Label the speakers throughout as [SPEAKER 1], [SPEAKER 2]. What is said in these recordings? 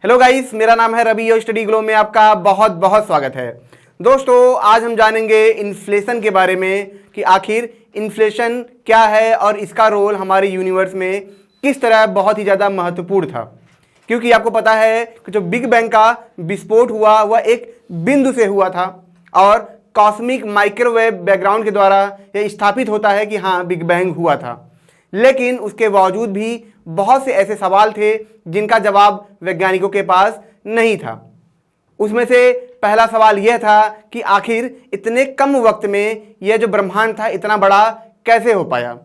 [SPEAKER 1] Hello guys, मेरा नाम है रवि और स्टडी ग्लो में आपका बहुत बहुत स्वागत है। दोस्तों, आज हम जानेंगे इन्फ्लेशन के बारे में कि आखिर इन्फ्लेशन क्या है और इसका रोल हमारे यूनिवर्स में किस तरह बहुत ही ज़्यादा महत्वपूर्ण था। क्योंकि आपको पता है कि जो बिग बैंग का विस्फोट हुआ वह एक बिंदु से हुआ था और कॉस्मिक माइक्रोवेव बैकग्राउंड के द्वारा यह स्थापित होता है कि हाँ, बिग बैंग हुआ था। लेकिन उसके बावजूद भी बहुत से ऐसे सवाल थे जिनका जवाब वैज्ञानिकों के पास नहीं था। उसमें से पहला सवाल यह था कि आखिर इतने कम वक्त में यह जो ब्रह्मांड था इतना बड़ा कैसे हो पाया।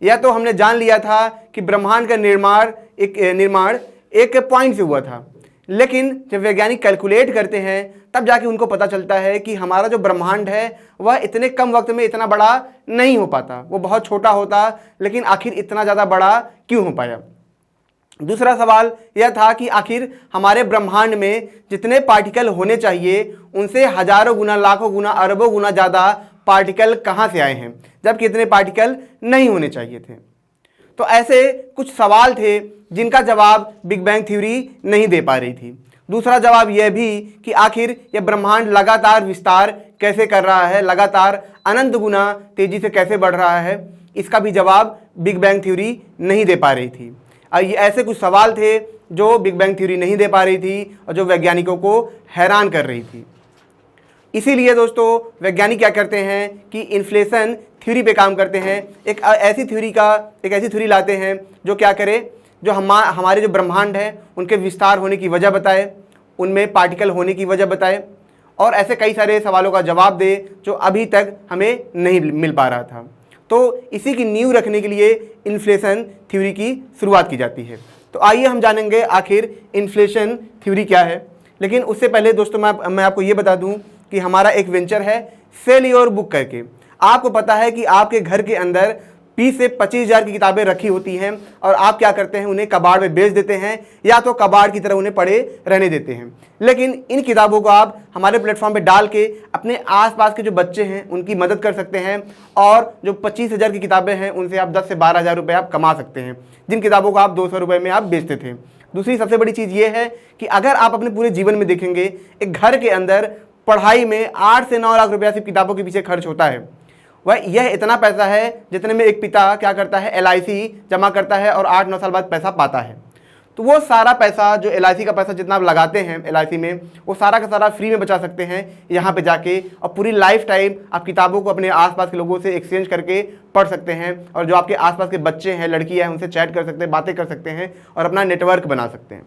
[SPEAKER 1] यह तो हमने जान लिया था कि ब्रह्मांड का निर्माण एक पॉइंट से हुआ था, लेकिन जब वैज्ञानिक कैलकुलेट करते हैं तब जाके उनको पता चलता है कि हमारा जो ब्रह्मांड है वह इतने कम वक्त में इतना बड़ा नहीं हो पाता, वो बहुत छोटा होता, लेकिन आखिर इतना ज़्यादा बड़ा क्यों हो पाया। दूसरा सवाल यह था कि आखिर हमारे ब्रह्मांड में जितने पार्टिकल होने चाहिए उनसे हजारों गुना, लाखों गुना, अरबों गुना ज़्यादा पार्टिकल कहाँ से आए हैं, जबकि इतने पार्टिकल नहीं होने चाहिए थे। तो ऐसे कुछ सवाल थे जिनका जवाब बिग बैंग थ्योरी नहीं दे पा रही थी। दूसरा जवाब यह भी कि आखिर यह ब्रह्मांड लगातार विस्तार कैसे कर रहा है, लगातार अनंत गुना तेजी से कैसे बढ़ रहा है, इसका भी जवाब बिग बैंग थ्योरी नहीं दे पा रही थी। ये ऐसे कुछ सवाल थे जो बिग बैंग थ्योरी नहीं दे पा रही थी और जो वैज्ञानिकों को हैरान कर रही थी। इसीलिए दोस्तों, वैज्ञानिक क्या करते हैं कि इन्फ्लेशन थ्योरी पे काम करते हैं। एक ऐसी थ्योरी लाते हैं जो क्या करे, जो हमारे जो ब्रह्मांड है उनके विस्तार होने की वजह बताए, उनमें पार्टिकल होने की वजह बताए और ऐसे कई सारे सवालों का जवाब दे जो अभी तक हमें नहीं मिल पा रहा था। तो इसी की नींव रखने के लिए इन्फ्लेशन थ्योरी की शुरुआत की जाती है। तो आइए हम जानेंगे आखिर इन्फ्लेशन थ्योरी क्या है। लेकिन उससे पहले दोस्तों मैं आपको ये बता दूं कि हमारा एक वेंचर है सेल योर बुक करके। आपको पता है कि आपके घर के अंदर 20 से 25 हज़ार की किताबें रखी होती हैं और आप क्या करते हैं, उन्हें कबाड़ में बेच देते हैं या तो कबाड़ की तरह उन्हें पड़े रहने देते हैं। लेकिन इन किताबों को आप हमारे प्लेटफॉर्म पे डाल के अपने आसपास के जो बच्चे हैं उनकी मदद कर सकते हैं और जो 25 हज़ार की किताबें हैं उनसे आप 10 से 12 हज़ार रुपये आप कमा सकते हैं, जिन किताबों को आप 200 रुपये में आप बेचते थे। दूसरी सबसे बड़ी चीज़ ये है कि अगर आप अपने पूरे जीवन में देखेंगे, एक घर के अंदर पढ़ाई में 8 से 9 लाख रुपया सिर्फ किताबों के पीछे खर्च होता है। वह यह इतना पैसा है जितने में एक पिता क्या करता है, LIC जमा करता है और 8-9 साल बाद पैसा पाता है। तो वो सारा पैसा जो LIC का पैसा जितना आप लगाते हैं LIC में, वो सारा का सारा फ्री में बचा सकते हैं यहाँ पे जाके, और पूरी लाइफ टाइम आप किताबों को अपने आसपास के लोगों से एक्सचेंज करके पढ़ सकते हैं और जो आपके आसपास के बच्चे हैं, लड़कियाँ हैं, उनसे चैट कर सकते हैं, बातें कर सकते हैं और अपना नेटवर्क बना सकते हैं।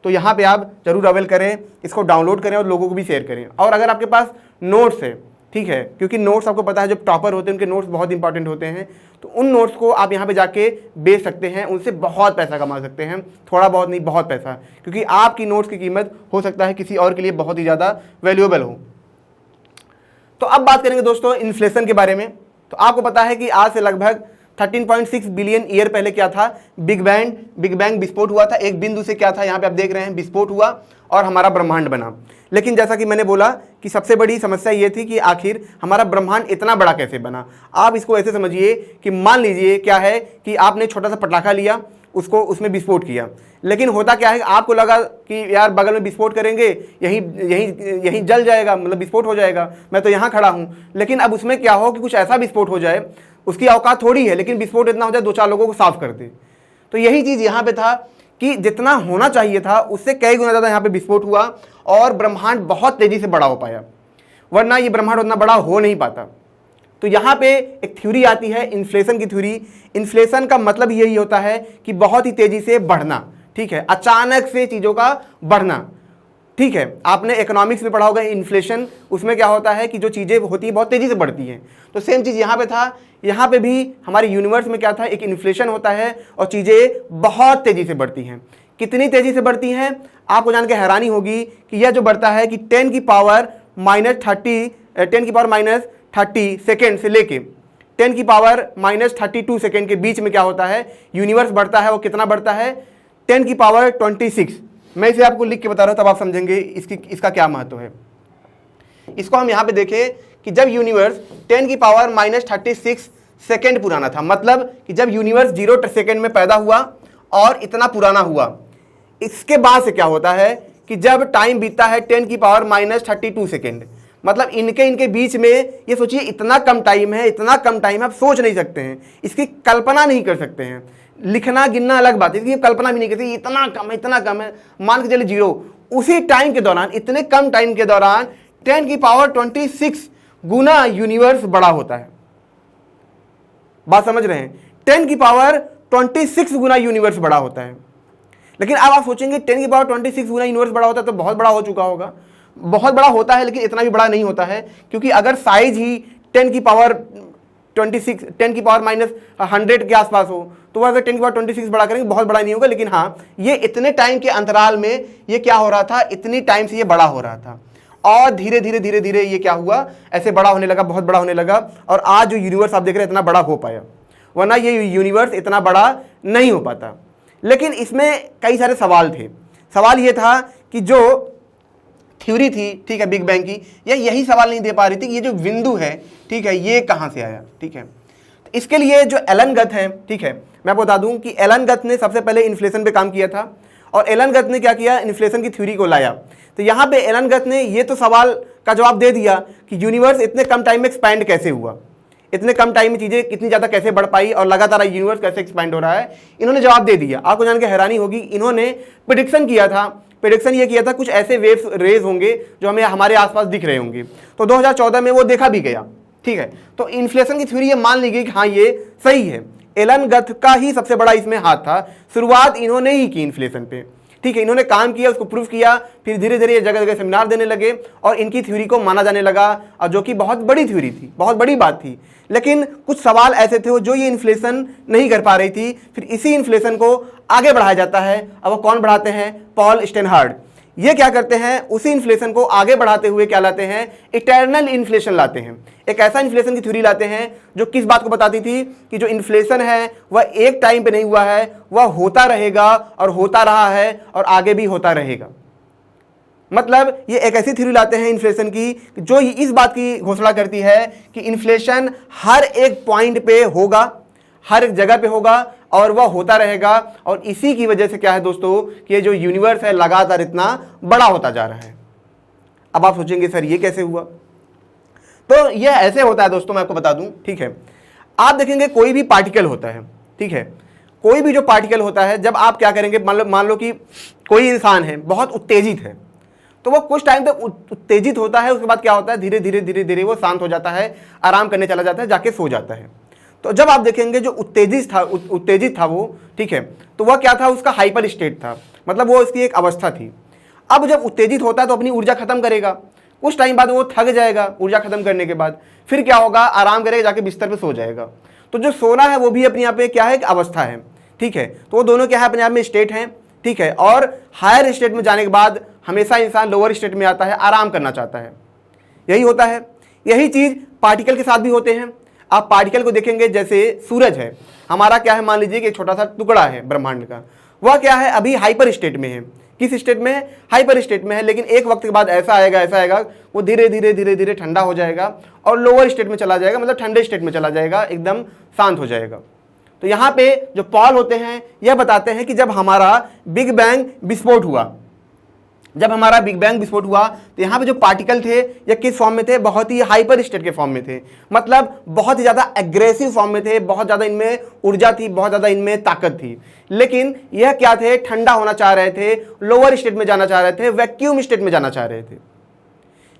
[SPEAKER 1] तो यहाँ पे आप जरूर अवेल करें, इसको डाउनलोड करें और लोगों को भी शेयर करें। और अगर आपके पास नोट्स है, ठीक है, क्योंकि नोट्स आपको पता है जो टॉपर होते हैं उनके नोट्स बहुत इंपॉर्टेंट होते हैं, तो उन नोट्स को आप यहाँ पे जाके बेच सकते हैं, उनसे बहुत पैसा कमा सकते हैं। थोड़ा बहुत नहीं, बहुत पैसा, क्योंकि आपकी नोट्स की कीमत हो सकता है किसी और के लिए बहुत ही ज़्यादा वैल्यूएबल हो। तो अब बात करेंगे दोस्तों इन्फ्लेशन के बारे में। तो आपको पता है कि आज से लगभग 13.6 बिलियन ईयर पहले क्या था, बिग बैंग विस्फोट हुआ था। एक बिंदु से क्या था, यहाँ पे आप देख रहे हैं, विस्फोट हुआ और हमारा ब्रह्मांड बना। लेकिन जैसा कि मैंने बोला कि सबसे बड़ी समस्या ये थी कि आखिर हमारा ब्रह्मांड इतना बड़ा कैसे बना। आप इसको ऐसे समझिए कि मान लीजिए क्या है कि आपने छोटा सा पटाखा लिया, उसमें विस्फोट किया, लेकिन होता क्या है, आपको लगा कि यार बगल में विस्फोट करेंगे, यहीं जल जाएगा, मतलब विस्फोट हो जाएगा, मैं तो यहाँ खड़ा हूँ। लेकिन अब उसमें क्या हो कि कुछ ऐसा विस्फोट हो जाए, उसकी औकात थोड़ी है, लेकिन विस्फोट इतना हो जाए 2-4 लोगों को साफ कर दे। तो यही चीज़ यहाँ पे था कि जितना होना चाहिए था उससे कई गुना ज़्यादा यहाँ पे विस्फोट हुआ और ब्रह्मांड बहुत तेज़ी से बड़ा हो पाया, वरना ये ब्रह्मांड उतना बड़ा हो नहीं पाता। तो यहाँ पे एक थ्योरी आती है इन्फ्लेशन की थ्योरी। इन्फ्लेशन का मतलब यही होता है कि बहुत ही तेज़ी से बढ़ना, ठीक है, अचानक से चीज़ों का बढ़ना, ठीक है। आपने इकोनॉमिक्स में पढ़ा होगा इन्फ्लेशन, उसमें क्या होता है कि जो चीज़ें होती हैं बहुत तेज़ी से बढ़ती हैं। तो सेम चीज़ यहाँ पे था, यहाँ पे भी हमारे यूनिवर्स में क्या था, एक इन्फ्लेशन होता है और चीज़ें बहुत तेज़ी से बढ़ती हैं। कितनी तेज़ी से बढ़ती हैं आपको जान के हैरानी होगी कि यह जो बढ़ता है कि 10 की पावर -30 सेकेंड से लेके 10 की पावर -32 सेकेंड के बीच में क्या होता है, यूनिवर्स बढ़ता है। वो कितना बढ़ता है, 10 की पावर 26। मैं इसे आपको लिख के बता रहा हूँ, तब आप समझेंगे इसका क्या महत्व है। इसको हम यहाँ पे देखें कि जब यूनिवर्स 10 की पावर -36 सेकेंड पुराना था, मतलब कि जब यूनिवर्स 0 सेकेंड में पैदा हुआ और इतना पुराना हुआ, इसके बाद से क्या होता है कि जब टाइम बीतता है 10⁻32 सेकेंड, मतलब इनके बीच में ये सोचिए इतना कम टाइम है, इतना कम टाइम है, आप सोच नहीं सकते हैं, इसकी कल्पना नहीं कर सकते हैं। लिखना गिनना अलग बात है, इसकी कल्पना भी नहीं करते, इतना कम है, मान के चलिए 0। उसी टाइम के दौरान, इतने कम टाइम के दौरान 10⁻26 गुना यूनिवर्स बड़ा होता है। बात समझ रहे हैं? 10⁻26 गुना यूनिवर्स बड़ा होता है। लेकिन अब आप सोचेंगे 10⁻26 गुना यूनिवर्स बड़ा होता है तो बहुत बड़ा हो चुका होगा। बहुत बड़ा होता है लेकिन इतना भी बड़ा नहीं होता है, क्योंकि अगर साइज ही 10⁻100 के आसपास हो तो वह अगर 10⁻26 बड़ा करेंगे बहुत बड़ा नहीं होगा। लेकिन हाँ, ये इतने टाइम के अंतराल में ये क्या हो रहा था, इतनी टाइम से ये बड़ा हो रहा था और धीरे धीरे धीरे धीरे ये क्या हुआ, ऐसे बड़ा होने लगा, बहुत बड़ा होने लगा। और आज जो यूनिवर्स आप देख रहे हैं इतना बड़ा हो पाया, वरना ये यूनिवर्स इतना बड़ा नहीं हो पाता। लेकिन इसमें कई सारे सवाल थे। सवाल ये था कि जो थ्योरी थी, ठीक है, बिग बैंग की, यही सवाल नहीं दे पा रही थी कि ये जो बिंदु है, ठीक है, ये कहाँ से आया। ठीक है, तो इसके लिए जो एलन गथ है, ठीक है, मैं आपको बता दूं कि एलन गथ ने सबसे पहले इन्फ्लेशन पे काम किया था और एलन गथ ने क्या किया, इन्फ्लेशन की थ्योरी को लाया। तो यहाँ पे एलन गथ ने ये तो सवाल का जवाब दे दिया कि यूनिवर्स इतने कम टाइम में एक्सपैंड कैसे हुआ, इतने कम टाइम में चीजें कितनी ज्यादा कैसे बढ़ पाई और लगातार यूनिवर्स कैसे एक्सपैंड हो रहा है, इन्होंने जवाब दे दिया। आपको जान के हैरानी होगी, इन्होंने प्रेडिक्शन किया था। प्रेडिक्शन ये किया था कुछ ऐसे वेव्स रेज होंगे जो हमें हमारे आसपास दिख रहे होंगे, तो 2014 में वो देखा भी गया। ठीक है, तो इन्फ्लेशन की थ्योरी ये मान ली गई कि हाँ ये सही है। एलन गथ का ही सबसे बड़ा इसमें हाथ था, शुरुआत इन्होंने ही की इन्फ्लेशन पे। ठीक है, इन्होंने काम किया, उसको प्रूफ किया, फिर धीरे धीरे ये जगह जगह सेमिनार देने लगे और इनकी थ्योरी को माना जाने लगा, और जो कि बहुत बड़ी थ्योरी थी, बहुत बड़ी बात थी। लेकिन कुछ सवाल ऐसे थे जो ये इन्फ्लेशन नहीं कर पा रही थी। फिर इसी इन्फ्लेशन को आगे बढ़ाया जाता है। अब वो कौन बढ़ाते हैं? Paul Steinhardt. ये क्या करते हैं, उसी इन्फ्लेशन को आगे बढ़ाते हुए क्या लाते हैं, इटर्नल इन्फ्लेशन लाते हैं। एक ऐसा इन्फ्लेशन की थ्योरी लाते हैं जो किस बात को बताती थी कि जो इन्फ्लेशन है वह एक टाइम पे नहीं हुआ है, वह होता रहेगा और होता रहा है और आगे भी होता रहेगा। मतलब ये एक ऐसी थ्योरी लाते हैं इन्फ्लेशन की जो इस बात की घोषणा करती है कि इन्फ्लेशन हर एक पॉइंट पे होगा, हर एक जगह पे होगा और वह होता रहेगा। और इसी की वजह से क्या है दोस्तों कि ये जो यूनिवर्स है लगातार इतना बड़ा होता जा रहा है। अब आप सोचेंगे सर ये कैसे हुआ? तो ये ऐसे होता है दोस्तों, मैं आपको बता दूं। ठीक है, आप देखेंगे कोई भी पार्टिकल होता है, ठीक है, कोई भी जो पार्टिकल होता है, जब आप क्या करेंगे, मान लो कि कोई इंसान है बहुत उत्तेजित है, तो वो कुछ टाइम तक उत्तेजित होता है, उसके बाद क्या होता है, धीरे धीरे धीरे धीरे वो शांत हो जाता है, आराम करने चला जाता है, जाके सो जाता है। तो जब आप देखेंगे जो उत्तेजित था वो, ठीक है, तो वह क्या था, उसका हाइपर स्टेट था, मतलब वो उसकी एक अवस्था थी। अब जब उत्तेजित होता है तो अपनी ऊर्जा खत्म करेगा, कुछ टाइम बाद वो थक जाएगा, ऊर्जा खत्म करने के बाद फिर क्या होगा, आराम करेगा, जाके बिस्तर पे सो जाएगा। तो जो सोना है वो भी अपने आप में क्या है, एक अवस्था है। ठीक है, तो वो दोनों क्या है, अपने आप में स्टेट हैं। ठीक है, और हायर स्टेट में जाने के बाद हमेशा इंसान लोअर स्टेट में आता है, आराम करना चाहता है, यही होता है। यही चीज पार्टिकल के साथ भी होते हैं। आप पार्टिकल को देखेंगे, जैसे सूरज है हमारा, क्या है, मान लीजिए कि एक छोटा सा टुकड़ा है ब्रह्मांड का, वह क्या है, अभी हाइपर स्टेट में है। किस स्टेट में है? हाइपर स्टेट में है। लेकिन एक वक्त के बाद ऐसा आएगा, वो धीरे धीरे धीरे धीरे ठंडा हो जाएगा और लोअर स्टेट में चला जाएगा, मतलब ठंडे स्टेट में चला जाएगा, एकदम शांत हो जाएगा। तो यहाँ पे जो पॉल होते हैं यह बताते हैं कि जब हमारा बिग बैंग विस्फोट हुआ, जब हमारा बिग बैंग विस्फोट हुआ तो यहाँ पे जो पार्टिकल थे ये किस फॉर्म में थे, बहुत ही हाइपर स्टेट के फॉर्म में थे, मतलब बहुत ही ज़्यादा एग्रेसिव फॉर्म में थे, बहुत ज़्यादा इनमें ऊर्जा थी, बहुत ज़्यादा इनमें ताकत थी। लेकिन यह क्या थे, ठंडा होना चाह रहे थे, लोअर स्टेट में जाना चाह रहे थे, वैक्यूम स्टेट में जाना चाह रहे थे।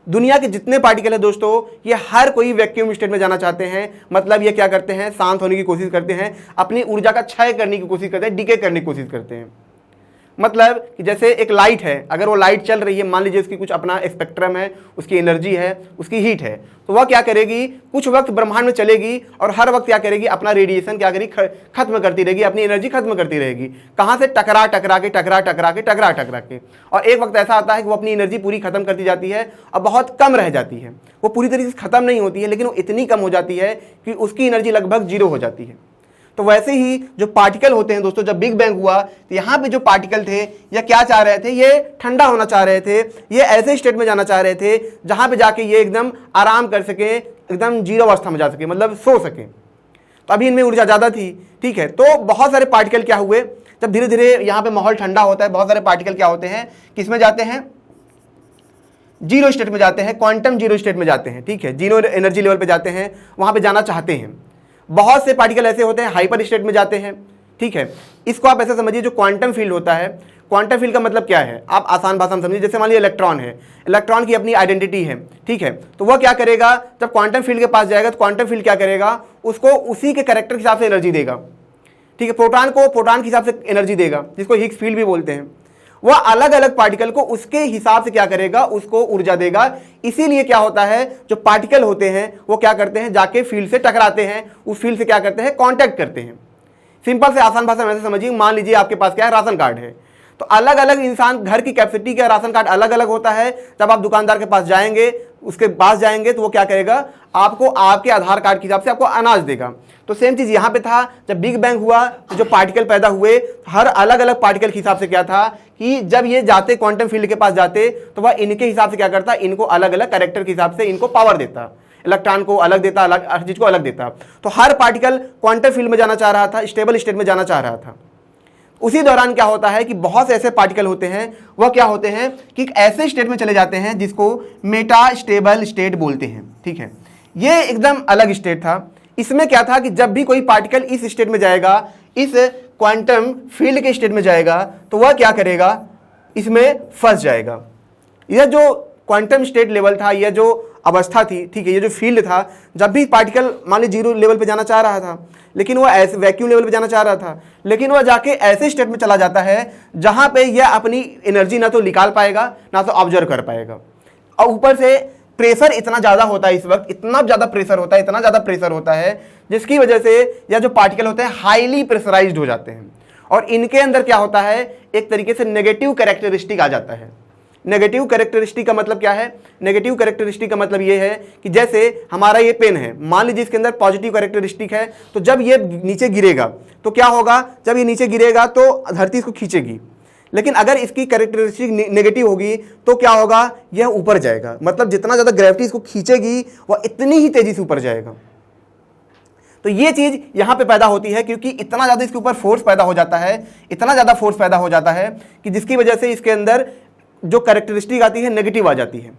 [SPEAKER 1] दुनिया के जितने पार्टिकल है दोस्तों, ये हर कोई वैक्यूम स्टेट में जाना चाहते हैं। मतलब ये क्या करते हैं, शांत होने की कोशिश करते हैं, अपनी ऊर्जा का क्षय करने की कोशिश करते हैं, डिके करने की कोशिश करते हैं। मतलब कि जैसे एक लाइट है, अगर वो लाइट चल रही है, मान लीजिए उसकी कुछ अपना स्पेक्ट्रम है, उसकी एनर्जी है, उसकी हीट है, तो वह क्या करेगी, कुछ वक्त ब्रह्मांड में चलेगी और हर वक्त क्या करेगी, अपना रेडिएशन क्या करेगी, खत्म करती रहेगी, अपनी एनर्जी खत्म करती रहेगी। कहाँ से? टकरा के। और एक वक्त ऐसा आता है कि वो अपनी एनर्जी पूरी खत्म करती जाती है और बहुत कम रह जाती है। वो पूरी तरीके से खत्म नहीं होती है, लेकिन वो इतनी कम हो जाती है कि उसकी एनर्जी लगभग 0 हो जाती है। तो वैसे ही जो पार्टिकल होते हैं दोस्तों, जब बिग बैंग हुआ तो यहाँ पे जो पार्टिकल थे ये क्या चाह रहे थे, ये ठंडा होना चाह रहे थे, ये ऐसे स्टेट में जाना चाह रहे थे जहाँ पे जाके ये एकदम आराम कर सके, एकदम 0 अवस्था में जा सके, मतलब सो सके। तो अभी इनमें ऊर्जा ज़्यादा थी, ठीक है। तो बहुत सारे पार्टिकल क्या हुए, जब धीरे धीरे यहाँ पे माहौल ठंडा होता है, बहुत सारे पार्टिकल क्या होते हैं, किसमें जाते हैं, जीरो स्टेट में जाते हैं, क्वांटम जीरो स्टेट में जाते हैं, ठीक है, जीरो एनर्जी लेवल पे जाते हैं, वहाँ पे जाना चाहते हैं। बहुत से पार्टिकल ऐसे होते हैं हाइपर स्टेट में जाते हैं, ठीक है। इसको आप ऐसे समझिए, जो क्वांटम फील्ड होता है, क्वांटम फील्ड का मतलब क्या है, आप आसान भाषा में समझिए। जैसे मान लीजिए इलेक्ट्रॉन है, इलेक्ट्रॉन की अपनी आइडेंटिटी है, ठीक है। तो वह क्या करेगा, जब क्वांटम फील्ड के पास जाएगा तो क्वांटम फील्ड क्या करेगा, उसको उसी के कैरेक्टर के हिसाब से एनर्जी देगा, ठीक है। प्रोटॉन को प्रोटॉन के हिसाब से एनर्जी देगा, जिसको हिग्स फील्ड भी बोलते हैं। वह अलग अलग पार्टिकल को उसके हिसाब से क्या करेगा, उसको ऊर्जा देगा। इसीलिए क्या होता है, जो पार्टिकल होते हैं वो क्या करते हैं, जाके फील्ड से टकराते हैं, उस फील्ड से क्या करते हैं, कांटेक्ट करते हैं। सिंपल से आसान भाषा में ऐसे समझिए, मान लीजिए आपके पास क्या है, राशन कार्ड है। तो अलग अलग इंसान, घर की कैपेसिटी का राशन कार्ड अलग अलग होता है। जब आप दुकानदार के पास जाएंगे, उसके पास जाएंगे, तो वो क्या करेगा, आपको आपके आधार कार्ड के हिसाब से आपको अनाज देगा। तो सेम चीज यहाँ पे था, जब बिग बैंग हुआ तो जो पार्टिकल पैदा हुए, हर अलग अलग पार्टिकल के हिसाब से क्या था कि जब ये जाते क्वांटम फील्ड के पास जाते, तो वह इनके हिसाब से क्या करता, इनको अलग अलग कैरेक्टर के हिसाब से इनको पावर देता, इलेक्ट्रॉन को अलग देता, अलग हर चीज को अलग देता। तो हर पार्टिकल क्वांटम फील्ड में जाना चाह रहा था, स्टेबल स्टेट में जाना चाह रहा था। उसी दौरान क्या होता है कि बहुत से ऐसे पार्टिकल होते हैं, वह क्या होते हैं कि ऐसे स्टेट में चले जाते हैं जिसको मेटा स्टेबल स्टेट बोलते हैं, ठीक है। ये एकदम अलग स्टेट था। इसमें क्या था कि जब भी कोई पार्टिकल इस स्टेट में जाएगा, इस क्वांटम फील्ड के स्टेट में जाएगा, तो वह क्या करेगा, इसमें फंस जाएगा। यह जो क्वांटम स्टेट लेवल था, यह जो अवस्था थी, ठीक है, ये जो फील्ड था, जब भी पार्टिकल मान लीजिए जीरो लेवल पे जाना चाह रहा था, लेकिन वह ऐसे वैक्यूम लेवल पे जाना चाह रहा था, लेकिन वह जाके ऐसे स्टेट में चला जाता है जहां पे यह अपनी एनर्जी ना तो निकाल पाएगा, ना तो ऑब्जर्व कर पाएगा। और ऊपर से प्रेशर इतना ज़्यादा होता है, इस वक्त इतना ज़्यादा प्रेशर होता है, इतना ज़्यादा प्रेशर होता है, जिसकी वजह से यह जो पार्टिकल होते हैं हाईली प्रेशराइज्ड हो जाते हैं। और इनके अंदर क्या होता है, एक तरीके से नेगेटिव कैरेक्टरिस्टिक आ जाता है। नेगेटिव कैरेक्टरिस्टिक का मतलब क्या है, नेगेटिव कैरेक्टरिस्टिक का मतलब ये है कि जैसे हमारा ये पेन है, मान लीजिए इसके अंदर पॉजिटिव कैरेक्टरिस्टिक है, तो जब ये नीचे गिरेगा तो क्या होगा, जब ये नीचे गिरेगा तो धरती इसको खींचेगी। लेकिन अगर इसकी कैरेक्टरिस्टिक नेगेटिव होगी तो क्या होगा, यह ऊपर जाएगा। मतलब जितना ज़्यादा ग्रेविटी इसको खींचेगी, वह इतनी ही तेजी से ऊपर जाएगा। तो ये चीज़ यहाँ पे पैदा होती है, क्योंकि इतना ज़्यादा इसके ऊपर फोर्स पैदा हो जाता है, इतना ज़्यादा फोर्स पैदा हो जाता है कि जिसकी वजह से इसके अंदर जो कैरेक्टरिस्टिक आती है नेगेटिव आ जाती है।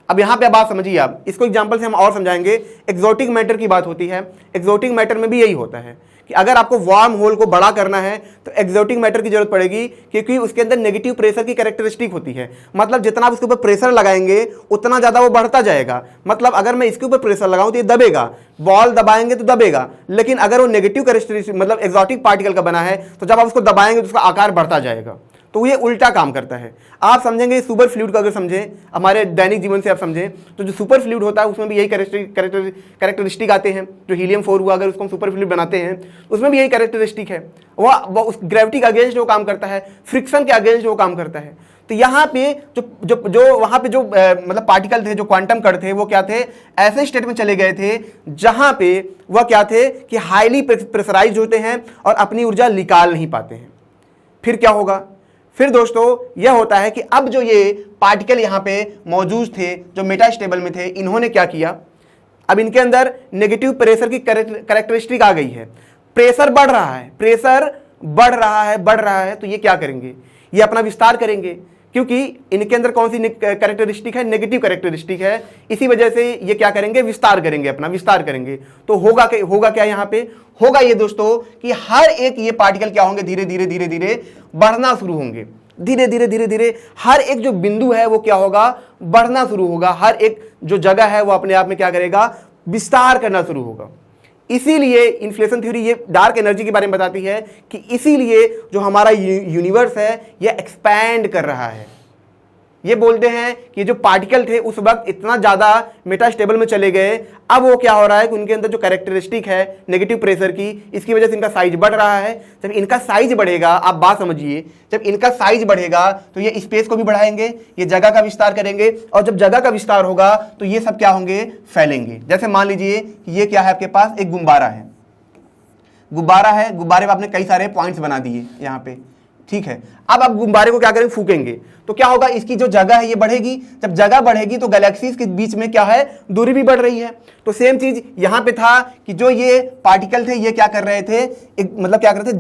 [SPEAKER 1] अब यहाँ पे बात समझिए, आप इसको एग्जांपल से हम और समझाएंगे। एक्सोटिक मैटर की बात होती है, एक्सोटिक मैटर में भी यही होता है कि अगर आपको वार्म होल को बड़ा करना है तो एक्सोटिक मैटर की जरूरत पड़ेगी, क्योंकि उसके अंदर नेगेटिव प्रेशर की कैरेक्टरिस्टिक होती है। मतलब जितना आप उसके ऊपर प्रेशर लगाएंगे उतना ज़्यादा वो बढ़ता जाएगा। मतलब अगर मैं इसके ऊपर प्रेशर लगाऊं तो ये दबेगा, बॉल दबाएंगे तो दबेगा, लेकिन अगर वो नेगेटिव कैरेक्टरिस्टिक मतलब एक्सोटिक पार्टिकल का बना है तो जब आप उसको दबाएंगे तो उसका आकार बढ़ता जाएगा। तो ये उल्टा काम करता है। आप समझेंगे सुपर फ्लूइड का, अगर समझें हमारे दैनिक जीवन से आप समझें तो जो सुपर फ्लूइड होता है उसमें भी यही कैरेक्टरिस्टिक आते हैं। जो हीलियम 4 हुआ, अगर उसको हम सुपर फ्लूइड बनाते हैं उसमें भी यही कैरेक्टरिस्टिक है। वह उस ग्रेविटी के अगेंस्ट वो काम करता है, फ्रिक्शन के अगेंस्ट वो काम करता है। तो यहाँ पे जो वहाँ पे जो मतलब पार्टिकल थे, जो क्वांटम कण थे, वो क्या थे, ऐसे स्टेट में चले गए थे जहाँ पे वह क्या थे कि हाईली प्रेशराइज होते हैं और अपनी ऊर्जा निकाल नहीं पाते हैं। फिर क्या होगा, फिर दोस्तों यह होता है कि अब जो ये पार्टिकल यहाँ पे मौजूद थे, जो मेटा स्टेबल में थे, इन्होंने क्या किया, अब इनके अंदर नेगेटिव प्रेशर की कैरेक्टरिस्टिक आ गई है। प्रेशर बढ़ रहा है, प्रेशर बढ़ रहा है, तो ये क्या करेंगे, ये अपना विस्तार करेंगे, क्योंकि इनके अंदर कौन सी कैरेक्टरिस्टिक है, नेगेटिव कैरेक्टरिस्टिक है। इसी वजह से ये क्या करेंगे, विस्तार करेंगे, अपना विस्तार करेंगे। तो होगा क्या यहाँ पे, होगा ये दोस्तों कि हर एक ये पार्टिकल क्या होंगे, धीरे धीरे बढ़ना शुरू होंगे। धीरे धीरे हर एक जो बिंदु है वो क्या होगा, बढ़ना शुरू होगा। हर एक जो जगह है वो अपने आप में क्या करेगा, विस्तार करना शुरू होगा। इसीलिए इन्फ्लेशन थ्योरी ये डार्क एनर्जी के बारे में बताती है कि इसीलिए जो हमारा यूनिवर्स है ये एक्सपैंड कर रहा है। ये बोलते हैं कि जो पार्टिकल थे उस वक्त इतना ज़्यादा मेटास्टेबल में चले गए, अब वो क्या हो रहा है कि उनके अंदर जो कैरेक्टरिस्टिक है नेगेटिव प्रेशर की, इसकी वजह से इनका साइज बढ़ रहा है। जब इनका साइज बढ़ेगा, आप बात समझिए, जब इनका साइज बढ़ेगा तो ये स्पेस को भी बढ़ाएंगे, ये जगह का विस्तार करेंगे, और जब जगह का विस्तार होगा तो ये सब क्या होंगे, फैलेंगे। जैसे मान लीजिए कि ये क्या है, आपके पास एक गुब्बारा है, गुब्बारे में आपने कई सारे पॉइंट्स बना दिए यहाँ पे, ठीक है। अब आप गुब्बारे को क्या करेंगे, फूकेंगे, तो क्या होगा, इसकी जो जगह है ये बढ़ेगी। जब जगह बढ़ेगी तो गैलेक्सीज के बीच में क्या है, दूरी भी बढ़ रही है। तो सेम चीज यहां पे था कि जो ये पार्टिकल थे ये क्या कर रहे थे, मतलब क्या कर रहे थे,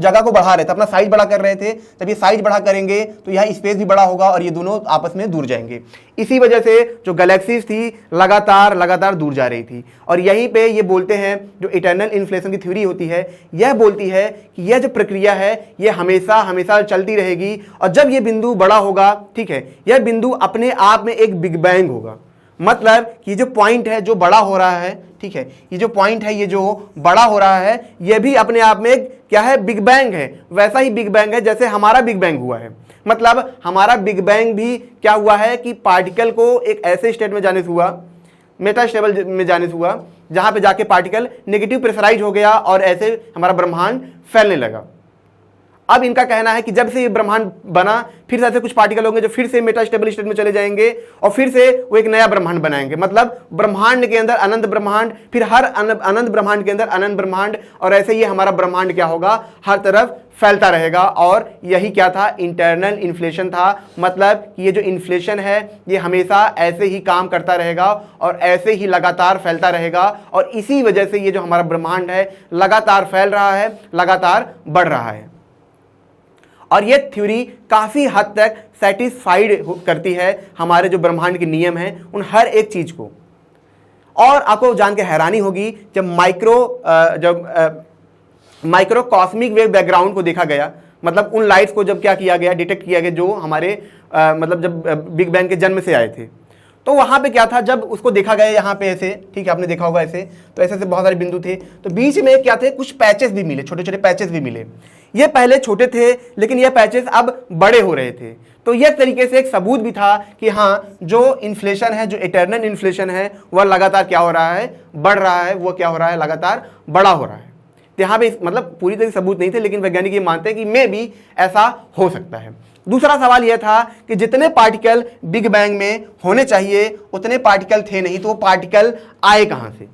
[SPEAKER 1] जगह को बढ़ा रहे थे, अपना साइज बड़ा कर रहे थे। जब ये साइज बड़ा करेंगे तो यह स्पेस भी बड़ा होगा और ये दोनों आपस में दूर जाएंगे। इसी वजह से जो गैलेक्सीज थी लगातार दूर जा रही थी। और यहीं पे ये बोलते हैं, जो इटर्नल इन्फ्लेशन की थ्योरी होती है यह बोलती है कि यह जो प्रक्रिया है ये हमेशा चलती रहेगी। और जब ये बिंदु बड़ा होगा, ठीक है, यह बिंदु अपने आप में एक बिग बैंग होगा। मतलब कि जो पॉइंट है जो बड़ा हो रहा है, ठीक है, ये जो पॉइंट है ये जो बड़ा हो रहा है ये भी अपने आप में क्या है, बिग बैंग है। वैसा ही बिग बैंग है जैसे हमारा बिग बैंग हुआ है। मतलब हमारा बिग बैंग भी क्या हुआ है कि पार्टिकल को एक ऐसे स्टेट में जाने से हुआ, मेटा स्टेबल में जाने से हुआ, जहां पे जाके पार्टिकल नेगेटिव प्रेशराइज हो गया और ऐसे हमारा ब्रह्मांड फैलने लगा। अब इनका कहना है कि जब से ये ब्रह्मांड बना फिर से ऐसे कुछ पार्टिकल होंगे जो फिर से मेटास्टेबल स्टेट में चले जाएंगे और फिर से वो एक नया ब्रह्मांड बनाएंगे। मतलब ब्रह्मांड के अंदर अनंत ब्रह्मांड, फिर हर अनंत ब्रह्मांड के अंदर अनंत ब्रह्मांड, और ऐसे ये हमारा ब्रह्मांड क्या होगा, हर तरफ फैलता रहेगा। और यही क्या था, इंटरनल इन्फ्लेशन था। मतलब ये जो इन्फ्लेशन है ये हमेशा ऐसे ही काम करता रहेगा और ऐसे ही लगातार फैलता रहेगा। और इसी वजह से ये जो हमारा ब्रह्मांड है लगातार फैल रहा है, लगातार बढ़ रहा है। और ये थ्योरी काफ़ी हद तक सेटिस्फाइड करती है हमारे जो ब्रह्मांड के नियम हैं उन हर एक चीज़ को। और आपको जान के हैरानी होगी जब माइक्रो कॉस्मिक वेव बैकग्राउंड को देखा गया, मतलब उन लाइट्स को जब क्या किया गया, डिटेक्ट किया गया जो हमारे मतलब जब बिग बैंग के जन्म से आए थे, तो वहाँ पे क्या था, जब उसको देखा गया यहाँ पे ऐसे, ठीक है, आपने देखा होगा ऐसे, तो ऐसे बहुत सारे बिंदु थे, तो बीच में क्या थे, कुछ पैचेस भी मिले, छोटे छोटे पैचेस भी मिले। ये पहले छोटे थे लेकिन ये पैचेस अब बड़े हो रहे थे। तो यह तरीके से एक सबूत भी था कि हाँ, जो इन्फ्लेशन है, जो इटर्नल इन्फ्लेशन है, वह लगातार क्या हो रहा है, बढ़ रहा है, वो क्या हो रहा है, लगातार बड़ा हो रहा है। तो यहाँ पे मतलब पूरी तरह सबूत नहीं थे, लेकिन वैज्ञानिक ये मानते हैं कि मे भी ऐसा हो सकता है। दूसरा सवाल यह था कि जितने पार्टिकल बिग बैंग में होने चाहिए उतने पार्टिकल थे नहीं, तो वो पार्टिकल आए कहाँ से।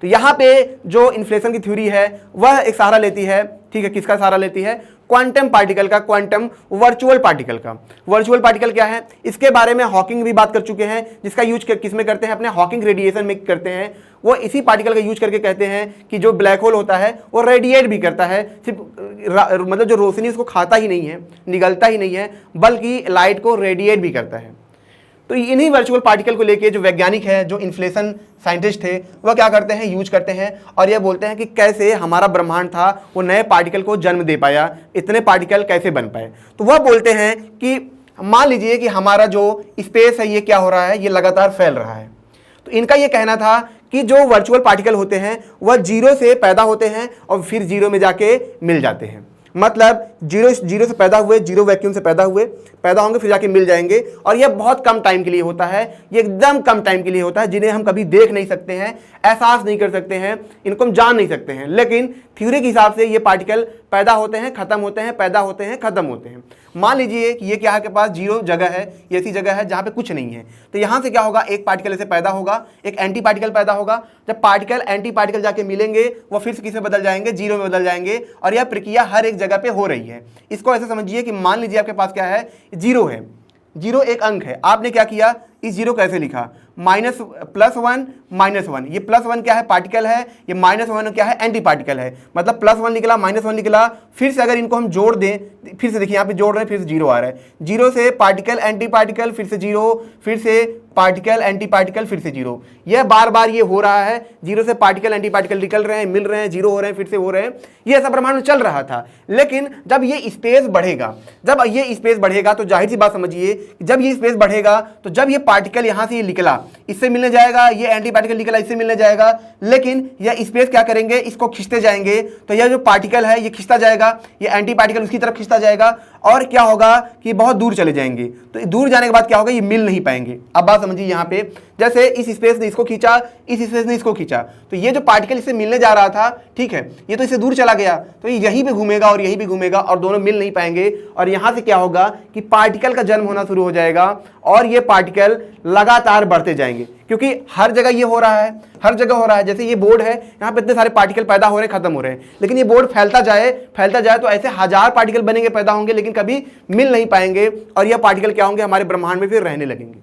[SPEAKER 1] तो यहाँ पे जो इन्फ्लेशन की थ्योरी है वह एक सहारा लेती है, ठीक है, किसका सहारा लेती है, क्वांटम पार्टिकल का, क्वांटम वर्चुअल पार्टिकल का। वर्चुअल पार्टिकल क्या है, इसके बारे में हॉकिंग भी बात कर चुके हैं, जिसका यूज किस में करते हैं, अपने हॉकिंग रेडिएशन में करते हैं। वो इसी पार्टिकल का यूज करके कहते हैं कि जो ब्लैक होल होता है वो रेडिएट भी करता है, सिर्फ मतलब जो रोशनी उसको खाता ही नहीं है, निगलता ही नहीं है, बल्कि लाइट को रेडिएट भी करता है। तो इन्हीं वर्चुअल पार्टिकल को लेके जो वैज्ञानिक है, जो इन्फ्लेशन साइंटिस्ट थे, वह क्या करते हैं, यूज करते हैं और यह बोलते हैं कि कैसे हमारा ब्रह्मांड था वो नए पार्टिकल को जन्म दे पाया, इतने पार्टिकल कैसे बन पाए। तो वह बोलते हैं कि मान लीजिए कि हमारा जो स्पेस है ये क्या हो रहा है, ये लगातार फैल रहा है। तो इनका ये कहना था कि जो वर्चुअल पार्टिकल होते हैं वह जीरो से पैदा होते हैं और फिर जीरो में जाके मिल जाते हैं। मतलब जीरो से पैदा हुए, जीरो वैक्यूम से पैदा होंगे, फिर जाके मिल जाएंगे। और यह बहुत कम टाइम के लिए होता है, ये एकदम कम टाइम के लिए होता है, जिन्हें हम कभी देख नहीं सकते हैं, एहसास नहीं कर सकते हैं, इनको हम जान नहीं सकते हैं। लेकिन थ्योरी के हिसाब से ये पार्टिकल पैदा होते हैं, खत्म होते हैं, पैदा होते हैं, खत्म होते हैं। मान लीजिए कि ये क्या है, के पास जीरो जगह है, ये ऐसी जगह है जहाँ पे कुछ नहीं है। तो यहाँ से क्या होगा, एक पार्टिकल ऐसे पैदा होगा, एक एंटी पार्टिकल पैदा होगा। जब पार्टिकल एंटी पार्टिकल जाके मिलेंगे वो फिर से किस में बदल जाएंगे, जीरो में बदल जाएंगे। और यह प्रक्रिया हर एक जगह पे हो रही है। इसको ऐसे समझिए कि मान लीजिए आपके पास क्या है, जीरो है, जीरो एक अंक है, आपने क्या किया, इस जीरो कैसे लिखा, +1 -1। ये +1 क्या है, पार्टिकल है, ये -1 क्या है, एंटी पार्टिकल है। मतलब +1 निकला, -1 निकला, फिर से अगर इनको हम जोड़ दें, फिर से देखिए यहाँ पे जोड़ रहे हैं, फिर से जीरो आ रहा है, जीरो से पार्टिकल एंटी पार्टिकल, फिर से जीरो, फिर से पार्टिकल एंटी पार्टिकल, फिर से जीरो। यह बार बार ये हो रहा है, जीरो से पार्टिकल एंटी पार्टिकल निकल रहे हैं, मिल रहे हैं, जीरो हो रहे हैं, फिर से हो रहे हैं। ये ऐसा ब्रह्मांड में चल रहा था। लेकिन जब ये स्पेस बढ़ेगा, तो जाहिर सी बात समझिए, जब ये स्पेस बढ़ेगा तो जब ये पार्टिकल यहाँ से ये निकला, इससे मिलने जाएगा, ये एंटी पार्टिकल निकला, इससे मिलने जाएगा, लेकिन यह स्पेस क्या करेंगे, इसको खींचते जाएंगे। तो यह जो पार्टिकल है ये खींचता जाएगा, ये एंटी पार्टिकल उसकी तरफ खींचता जाएगा और क्या होगा कि बहुत दूर चले जाएंगे। तो दूर जाने के बाद क्या होगा, ये मिल नहीं पाएंगे। अब बात समझिए यहाँ पे, जैसे इस स्पेस ने इसको खींचा, इस स्पेस ने इसको खींचा, तो ये जो पार्टिकल इससे मिलने जा रहा था, ठीक है, ये तो इससे दूर चला गया, तो ये यहीं पे घूमेगा और यहीं पे घूमेगा और दोनों मिल नहीं पाएंगे। और यहां से क्या होगा कि पार्टिकल का जन्म होना शुरू हो जाएगा और ये पार्टिकल लगातार बढ़ते जाएंगे, क्योंकि हर जगह ये हो रहा है, हर जगह हो रहा है। जैसे ये बोर्ड है, यहाँ पे इतने सारे पार्टिकल पैदा हो रहे हैं, खत्म हो रहे हैं, लेकिन ये बोर्ड फैलता जाए तो ऐसे 1000 पार्टिकल बनेंगे, पैदा होंगे, लेकिन कभी मिल नहीं पाएंगे और यह पार्टिकल क्या होंगे, हमारे ब्रह्मांड में फिर रहने लगेंगे।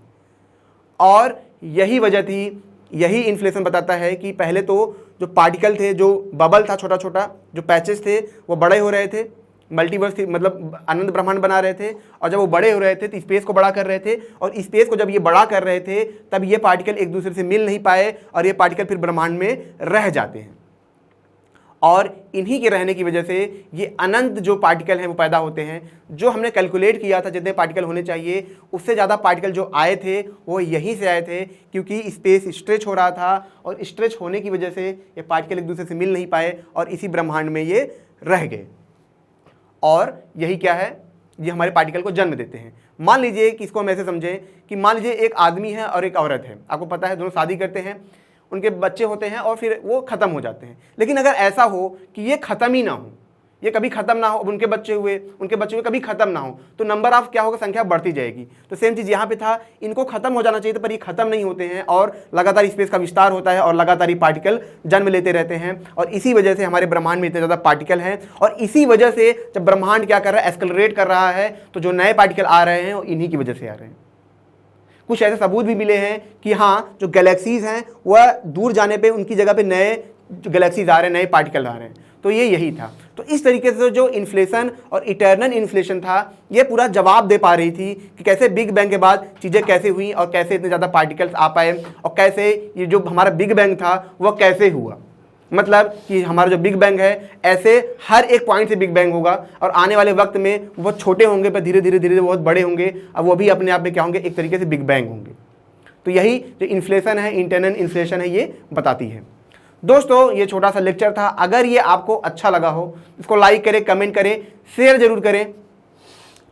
[SPEAKER 1] और यही वजह थी, यही इन्फ्लेशन बताता है कि पहले तो जो पार्टिकल थे, जो बबल था छोटा छोटा, जो पैचेस थे, वो बड़े हो रहे थे, मल्टीवर्स थी, मतलब अनंत ब्रह्मांड बना रहे थे। और जब वो बड़े हो रहे थे तो स्पेस को बड़ा कर रहे थे, और स्पेस को जब ये बड़ा कर रहे थे तब ये पार्टिकल एक दूसरे से मिल नहीं पाए और ये पार्टिकल फिर ब्रह्मांड में रह जाते हैं। और इन्हीं के रहने की वजह से ये अनंत जो पार्टिकल हैं वो पैदा होते हैं। जो हमने कैलकुलेट किया था जितने पार्टिकल होने चाहिए, उससे ज़्यादा पार्टिकल जो आए थे वो यहीं से आए थे, क्योंकि स्पेस स्ट्रेच हो रहा था और स्ट्रेच होने की वजह से ये पार्टिकल एक दूसरे से मिल नहीं पाए और इसी ब्रह्मांड में ये रह गए। और यही क्या है, ये हमारे पार्टिकल को जन्म देते हैं। मान लीजिए कि इसको हम ऐसे समझें कि मान लीजिए एक आदमी है और एक औरत है, आपको पता है दोनों शादी करते हैं, उनके बच्चे होते हैं और फिर वो ख़त्म हो जाते हैं। लेकिन अगर ऐसा हो कि ये ख़त्म ही ना हो, ये कभी ख़त्म ना हो, उनके बच्चे हुए कभी ख़त्म ना हो, तो नंबर ऑफ क्या होगा, संख्या बढ़ती जाएगी। तो सेम चीज़ यहाँ पे था, इनको ख़त्म हो जाना चाहिए था, पर ये ख़त्म नहीं होते हैं और लगातार स्पेस का विस्तार होता है और लगातार ये पार्टिकल जन्म लेते रहते हैं। और इसी वजह से हमारे ब्रह्मांड में इतने ज़्यादा पार्टिकल हैं, और इसी वजह से जब ब्रह्मांड क्या कर रहा है, एक्सेलरेट कर रहा है, तो जो नए पार्टिकल आ रहे हैं वो इन्हीं की वजह से आ रहे हैं। कुछ ऐसे सबूत भी मिले हैं कि हाँ, जो गैलेक्सीज हैं वह दूर जाने पे उनकी जगह पे नए गैलेक्सीज आ रहे हैं, नए पार्टिकल आ रहे हैं। तो ये यही था। तो इस तरीके से जो इन्फ्लेशन और इटर्नल इन्फ्लेशन था, ये पूरा जवाब दे पा रही थी कि कैसे बिग बैंग के बाद चीज़ें कैसे हुई और कैसे इतने ज़्यादा पार्टिकल्स आ पाए और कैसे ये जो हमारा बिग बैंग था वह कैसे हुआ। मतलब कि हमारा जो बिग बैंग है, ऐसे हर एक पॉइंट से बिग बैंग होगा और आने वाले वक्त में बहुत छोटे होंगे पर धीरे धीरे बहुत बड़े होंगे, और वो भी अपने आप में क्या होंगे, एक तरीके से बिग बैंग होंगे। तो यही जो इन्फ्लेशन है, इंटरनल इन्फ्लेशन है, ये बताती है। दोस्तों, ये छोटा सा लेक्चर था। अगर ये आपको अच्छा लगा हो, इसको लाइक करें, कमेंट करें, शेयर जरूर करें।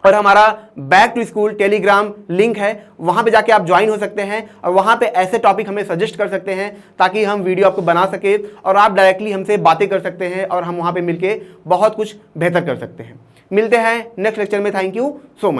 [SPEAKER 1] और हमारा back to school Telegram link है, वहाँ पे जाके आप ज्वाइन हो सकते हैं और वहाँ पे ऐसे टॉपिक हमें सजेस्ट कर सकते हैं ताकि हम वीडियो आपको बना सके और आप डायरेक्टली हमसे बातें कर सकते हैं और हम वहाँ पे मिलके बहुत कुछ बेहतर कर सकते हैं। मिलते हैं नेक्स्ट लेक्चर में। Thank you so much.